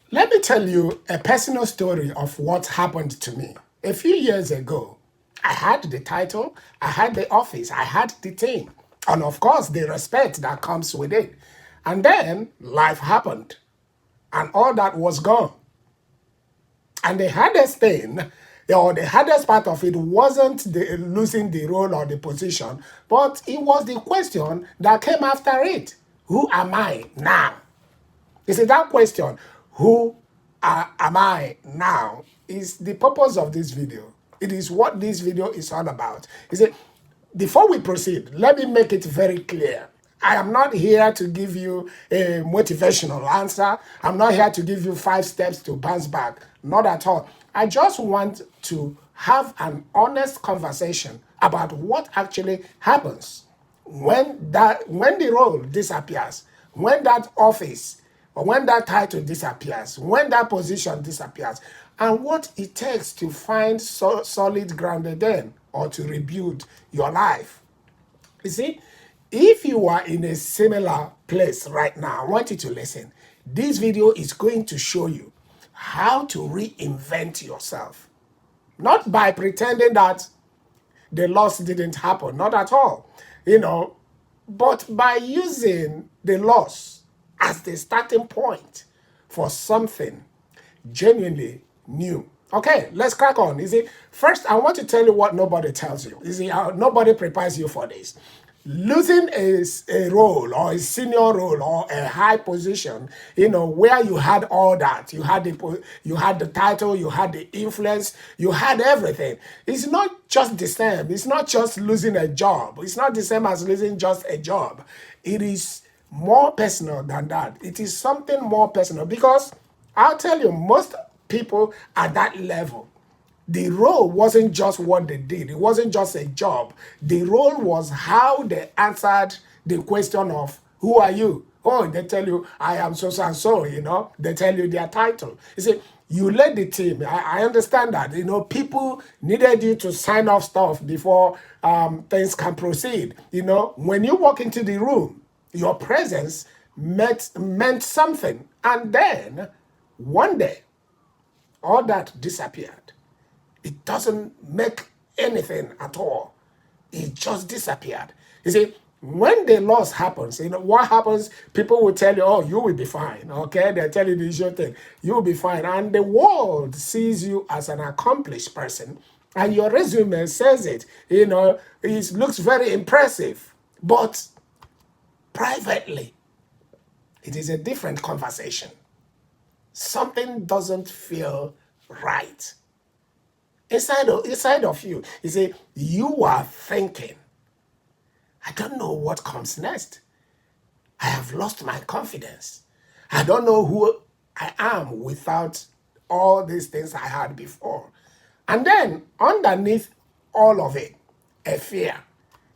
Let me tell you a personal story of what happened to me. A few years ago, I had the title, I had the office, I had the team, and of course, the respect that comes with it. And then life happened, and all that was gone. And the hardest thing, or the hardest part of it, wasn't the losing the role or the position, but it was the question that came after it. Who am I now? You see, that question, who am I now, is the purpose of this video. It is what this video is all about. You see, before we proceed, let me make it very clear. I am not here to give you a motivational answer. I'm not here to give you 5 steps to bounce back. Not at all. I just want to have an honest conversation about what actually happens when the role disappears, when that office or when that title disappears, when that position disappears, and what it takes to find solid ground again or to rebuild your life. You see, if you are in a similar place right now, I want you to listen. This video is going to show you how to reinvent yourself. Not by pretending that the loss didn't happen, not at all, but by using the loss as the starting point for something genuinely new. Okay, let's crack on. You see, first I want to tell you what nobody tells you. You see, nobody prepares you for this. Losing a role or a senior role or a high position, where you had all that, you had the title, you had the influence, you had everything. It's not just the same. It's not just losing a job. It's not the same as losing just a job. It is more personal than that. It is something more personal because I'll tell you, most people at that level, the role wasn't just what they did. It wasn't just a job. The role was how they answered the question of, who are you? Oh, they tell you, I am so and so, They tell you their title. You see, you led the team. I understand that. People needed you to sign off stuff before things can proceed. When you walk into the room, your presence meant something. And then, one day, all that disappeared. It doesn't make anything at all. It just disappeared. You see, when the loss happens, what happens? People will tell you, oh, you will be fine. Okay, they tell you the usual thing. You will be fine. And the world sees you as an accomplished person. And your resume says it. It looks very impressive. But privately, it is a different conversation. Something doesn't feel right. Inside of you, you see, you are thinking, I don't know what comes next. I have lost my confidence. I don't know who I am without all these things I had before. And then underneath all of it, a fear.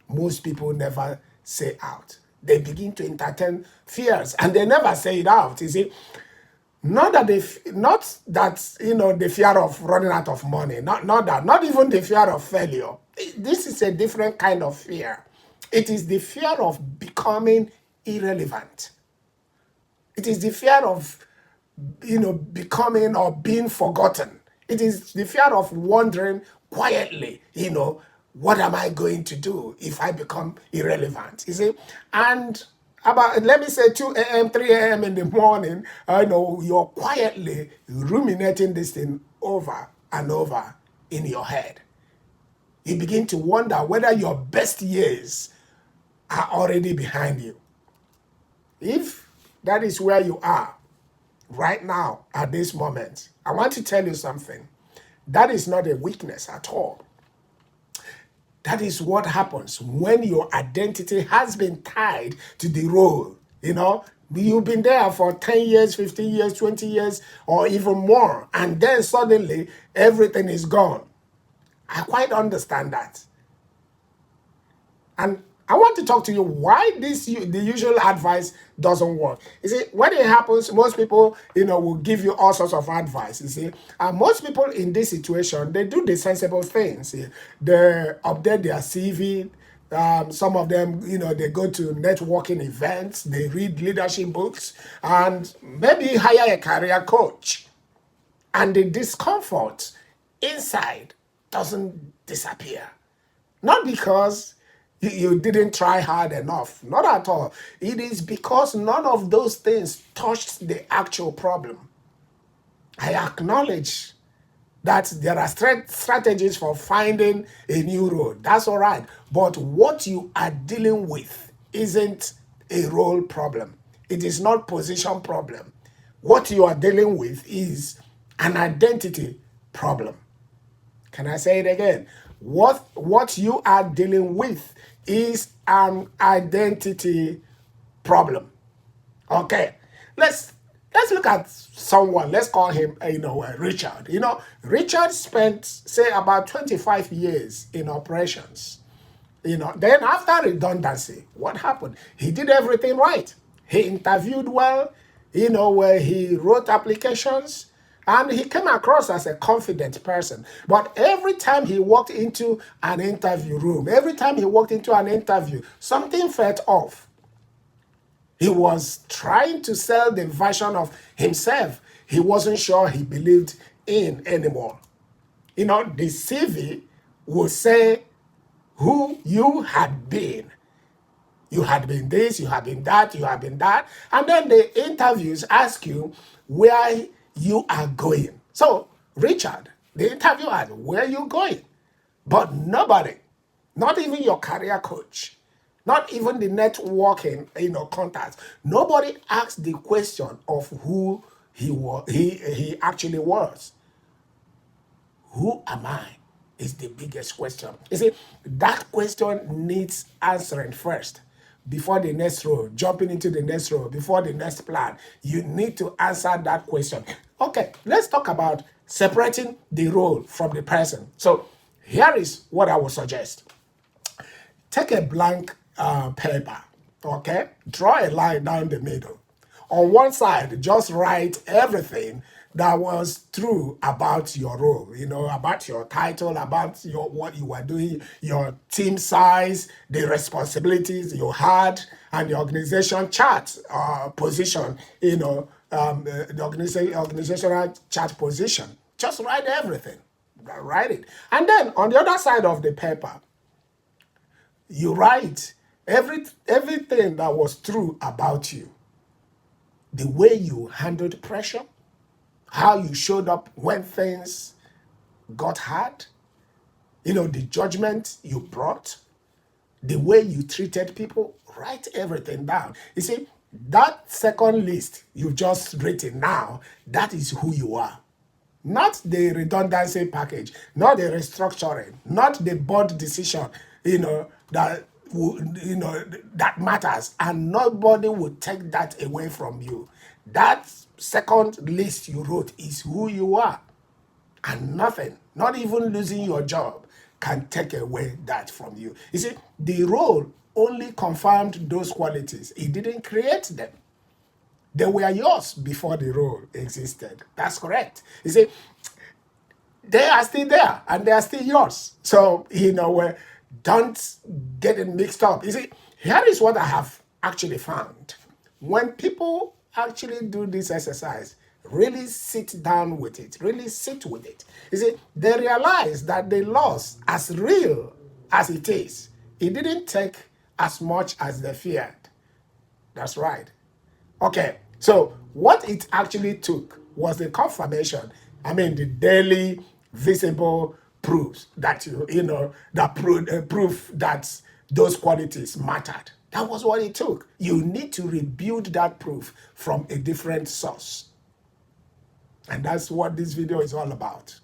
Most people never say out. They begin to entertain fears and they never say it out. You see, not that the fear of running out of money, not even the fear of failure. This is a different kind of fear. It is the fear of becoming irrelevant. It is the fear of becoming or being forgotten. It is the fear of wondering quietly, what am I going to do if I become irrelevant? You see, and about, let me say, 2 a.m., 3 a.m. in the morning, you're quietly ruminating this thing over and over in your head. You begin to wonder whether your best years are already behind you. If that is where you are right now at this moment, I want to tell you something. That is not a weakness at all. That is what happens when your identity has been tied to the role. You've been there for 10 years, 15 years, 20 years, or even more. And then suddenly everything is gone. I quite understand that. And I want to talk to you why the usual advice doesn't work. You see, when it happens, most people, will give you all sorts of advice, you see. And most people in this situation, they do the sensible things. They update their CV, Some of them, they go to networking events, they read leadership books, and maybe hire a career coach. And the discomfort inside doesn't disappear. Not because you didn't try hard enough, not at all. It is because none of those things touched the actual problem. I acknowledge that there are strategies for finding a new road. That's all right. But what you are dealing with isn't a role problem. It is not position problem. What you are dealing with is an identity problem. Can I say it again? What you are dealing with is an identity problem. Okay, let's look at someone. Let's call him, Richard. Richard spent, say, about 25 years in operations. Then after redundancy, what happened? He did everything right. He interviewed well. Where he wrote applications. And he came across as a confident person. But every time he walked into an interview room, every time he walked into an interview, something felt off. He was trying to sell the version of himself he wasn't sure he believed in anymore. The CV will say who you had been. You had been this, you had been that, you had been that. And then the interviews ask you where you are going. So, Richard, the interview asked, where are you going? But nobody, not even your career coach, not even the networking, contacts, nobody asked the question of who he actually was. Who am I? Is the biggest question. You see, that question needs answering first. Before the next role, jumping into the next role, before the next plan, you need to answer that question. Okay, let's talk about separating the role from the person. So here is what I would suggest. Take a blank paper, okay? Draw a line down the middle. On one side, just write everything that was true about your role, about your title, about what you were doing, your team size, the responsibilities you had, and the organization chart position, the organizational chart position. Just write everything. Write it. And then on the other side of the paper, you write everything that was true about you. The way you handled pressure, how you showed up when things got hard, the judgment you brought, the way you treated people. Write everything down. You see, that second list you've just written now, that is who you are. Not the redundancy package, not the restructuring, not the board decision, that that matters, and nobody will take that away from you. That second list you wrote is who you are, and nothing, not even losing your job, can take away that from you. You see, the role only confirmed those qualities. It didn't create them. They were yours before the role existed. That's correct. You see, they are still there and they are still yours. So, don't get it mixed up. You see, here is what I have actually found. When people actually do this exercise, really sit down with it, really sit with it. You see, they realize that the loss, as real as it is, it didn't take as much as they feared. That's right. Okay, so what it actually took was the confirmation. The daily visible proofs that proof that those qualities mattered. That was what it took. You need to rebuild that proof from a different source. And that's what this video is all about.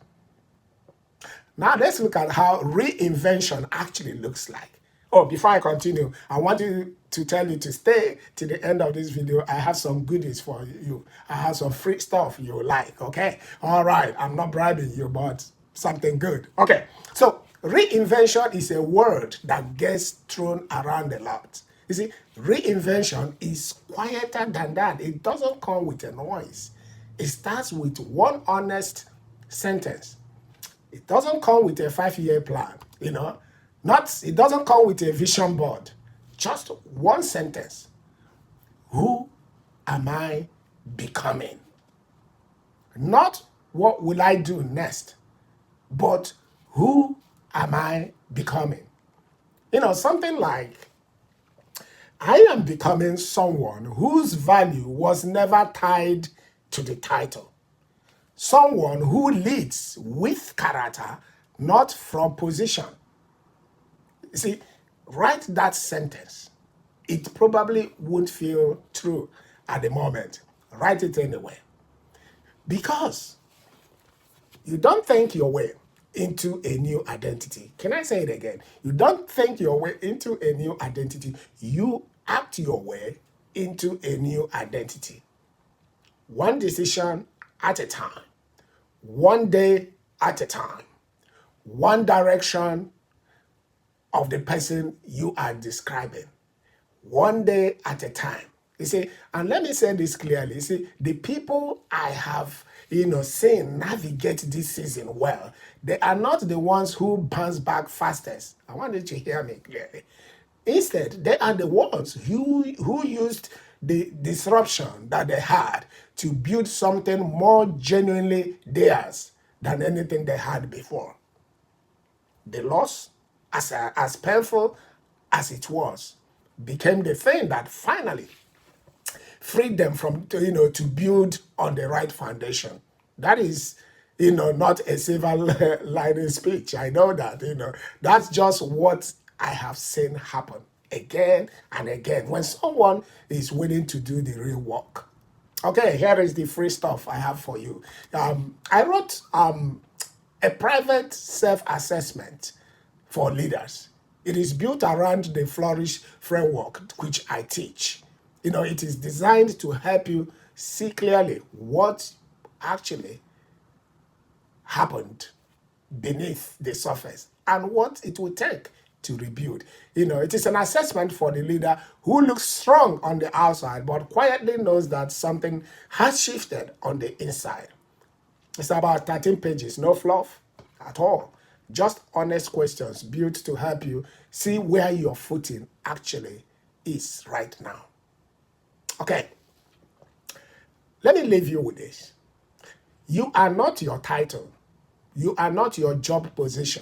Now let's look at how reinvention actually looks like. Oh, before I continue, I want to tell you to stay to the end of this video. I have some goodies for you. I have some free stuff you like, okay? All right, I'm not bribing you, but something good. Okay, so reinvention is a word that gets thrown around a lot. You see, reinvention is quieter than that. It doesn't come with a noise. It starts with one honest sentence. It doesn't come with a 5-year plan, It doesn't come with a vision board. Just one sentence. Who am I becoming? Not what will I do next, but who am I becoming? Something like, I am becoming someone whose value was never tied to the title. Someone who leads with character, not from position. You see, write that sentence. It probably won't feel true at the moment. Write it anyway. Because you don't think your way into a new identity. Can I say it again? You don't think your way into a new identity. You act your way into a new identity. One decision at a time. One day at a time. One direction of the person you are describing. One day at a time. You see, and let me say this clearly. You see, the people I have, seen navigate this season well, they are not the ones who bounce back fastest. I want you to hear me clearly. Instead, they are the ones who used the disruption that they had to build something more genuinely theirs than anything they had before. The loss, as painful as it was, became the thing that finally freed them from, to build on the right foundation. That is, not a silver lining speech. I know that, that's just what I have seen happen again and again when someone is willing to do the real work. Okay, here is the free stuff I have for you. I wrote a private self-assessment for leaders. It is built around the Flourish framework, which I teach. It is designed to help you see clearly what actually happened beneath the surface and what it will take to rebuild. It is an assessment for the leader who looks strong on the outside but quietly knows that something has shifted on the inside. It's about 13 pages, no fluff at all. Just honest questions built to help you see where your footing actually is right now. Okay, let me leave you with this. You are not your title. You are not your job position.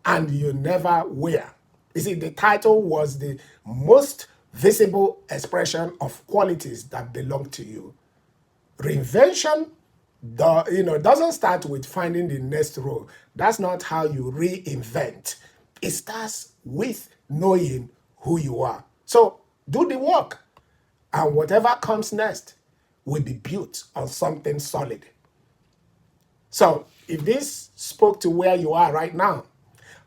And you never were. You see, the title was the most visible expression of qualities that belong to you. Reinvention doesn't start with finding the next role. That's not how you reinvent. It starts with knowing who you are. So do the work, and whatever comes next will be built on something solid. So if this spoke to where you are right now,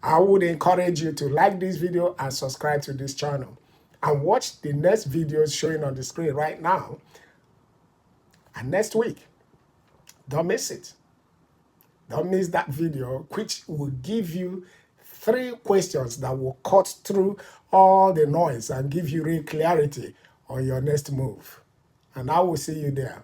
I would encourage you to like this video and subscribe to this channel and watch the next videos showing on the screen right now. And next week, don't miss it. Don't miss that video, which will give you 3 questions that will cut through all the noise and give you real clarity on your next move. And I will see you there.